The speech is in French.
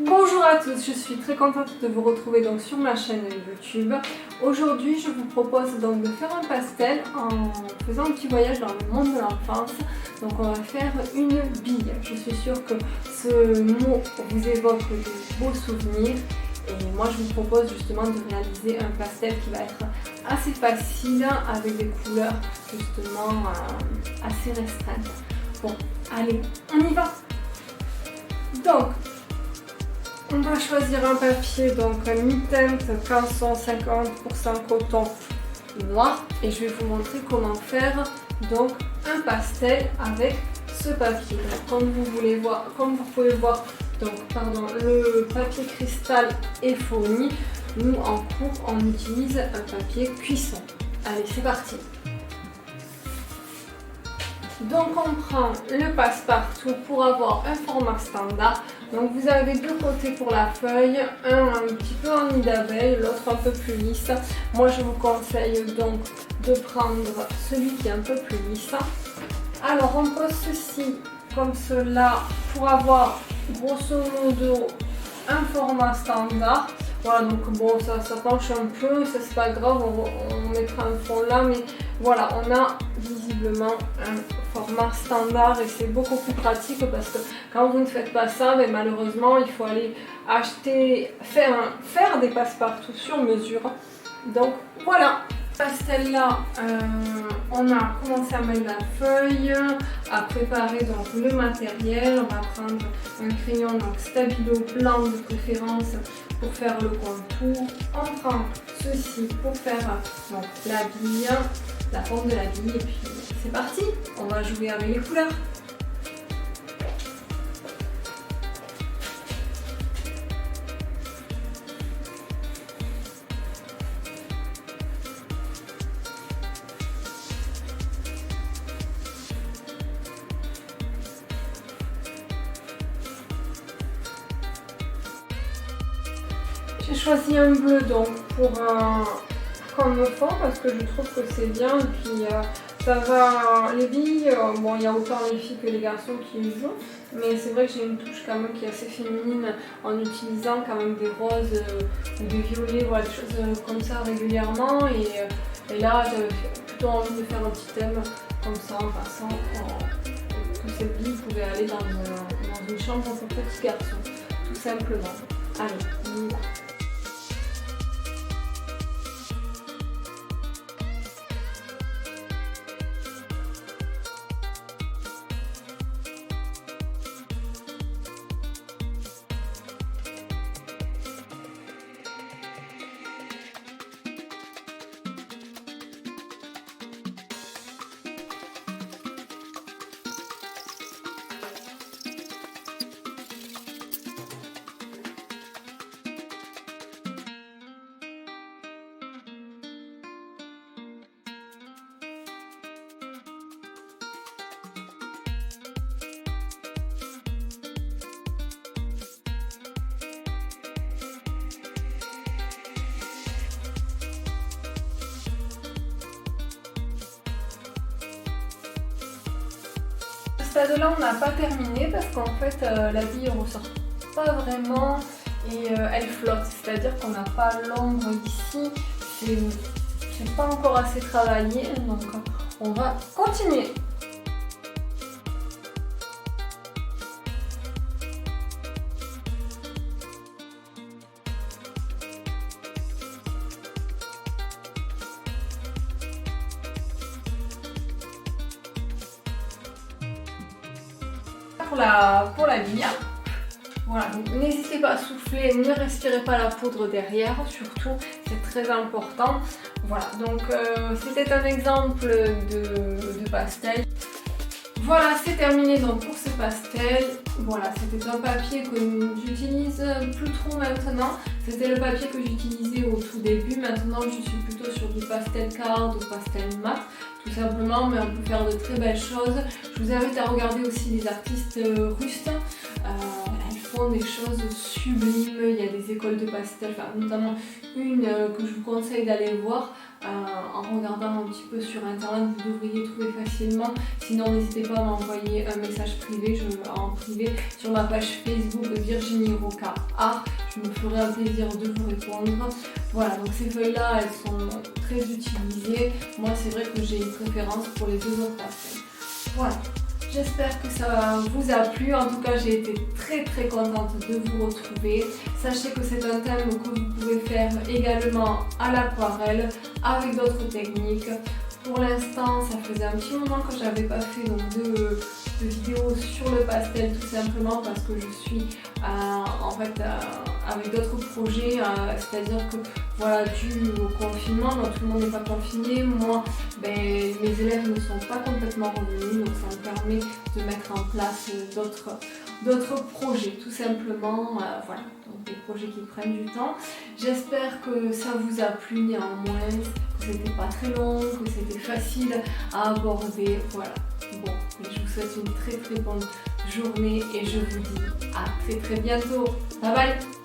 Bonjour à tous, je suis très contente de vous retrouver donc sur ma chaîne YouTube. Aujourd'hui, je vous propose donc de faire un pastel en faisant un petit voyage dans le monde de l'enfance. Donc on va faire une bille. Je suis sûre que ce mot vous évoque de beaux souvenirs. Et moi, je vous propose justement de réaliser un pastel qui va être assez facile avec des couleurs justement assez restreintes. Bon, allez, on y va! Donc, on va choisir un papier, donc un mi-teinte canson 50% coton noir, et je vais vous montrer comment faire donc un pastel avec ce papier. Donc, comme vous pouvez voir, le papier cristal est fourni. Nous en cours on utilise un papier cuisson. Allez, c'est parti. Donc on prend le passe-partout pour avoir un format standard. Donc vous avez deux côtés pour la feuille, un petit peu en nid d'abeille, l'autre un peu plus lisse. Moi je vous conseille donc de prendre celui qui est un peu plus lisse. Alors on pose ceci comme cela pour avoir grosso modo un format standard. Voilà, donc bon, ça penche un peu, ça c'est pas grave, on mettra un fond là, mais voilà, on a visiblement un format standard et c'est beaucoup plus pratique parce que quand vous ne faites pas ça, ben, malheureusement, il faut aller acheter, faire des passe-partout sur mesure. Donc voilà, pastel là, on a commencé à mettre la feuille, à préparer donc le matériel. On va prendre un crayon donc stabilo blanc de préférence pour faire le contour. On prend ceci pour faire donc la bille, la forme de la bille, et puis c'est parti, on va jouer avec les couleurs. J'ai choisi un bleu donc comme fond parce que je trouve que c'est bien, et puis ça va, les billes, bon il y a autant les filles que les garçons qui y jouent, mais c'est vrai que j'ai une touche quand même qui est assez féminine en utilisant quand même des roses ou des violets, voilà, des choses comme ça régulièrement, et là j'avais plutôt envie de faire un petit thème comme ça en passant que cette bille pouvait aller dans une chambre pour petits garçons, tout simplement. Allez, on y va. À ce stade-là, on n'a pas terminé parce qu'en fait, la bille ne ressort pas vraiment et elle flotte. C'est-à-dire qu'on n'a pas l'ombre ici, c'est pas encore assez travaillé, donc on va continuer. Pour la bille. Voilà, donc n'hésitez pas à souffler, ne respirez pas la poudre derrière, surtout, c'est très important. Voilà, donc c'était un exemple de pastel. Voilà, c'est terminé donc pour ce pastel. Voilà, c'était un papier que j'utilise plus trop maintenant. C'était le papier que j'utilisais au tout début. Maintenant, je suis plutôt sur du pastel card ou pastel mat, tout simplement, mais on peut faire de très belles choses. Je vous invite à regarder aussi les artistes russes. Elles font des choses sublimes. Il y a des écoles de pastel, enfin, notamment une que je vous conseille d'aller voir en regardant un petit peu sur internet, vous devriez trouver facilement. Sinon n'hésitez pas à m'envoyer un message privé, en privé sur ma page Facebook Virginie Roca Art. Je me ferai un plaisir de vous répondre. Voilà, donc ces feuilles là elles sont très utilisées. Moi c'est vrai que j'ai une préférence pour les 2 autres pastels. Voilà. J'espère que ça vous a plu. En tout cas, j'ai été très contente de vous retrouver. Sachez que c'est un thème que vous pouvez faire également à l'aquarelle avec d'autres techniques. Pour l'instant, ça faisait un petit moment que je n'avais pas fait donc, de vidéo sur le pastel, tout simplement parce que je suis en fait avec d'autres projets, c'est-à-dire que voilà, dû au confinement, donc tout le monde n'est pas confiné, moi mes élèves ne sont pas complètement revenus, donc ça me permet de mettre en place d'autres projets, tout simplement, voilà, donc des projets qui prennent du temps. J'espère que ça vous a plu néanmoins, que c'était pas très long, que c'était facile à aborder, voilà. Bon, je vous souhaite une très bonne journée et je vous dis à très bientôt. Bye bye.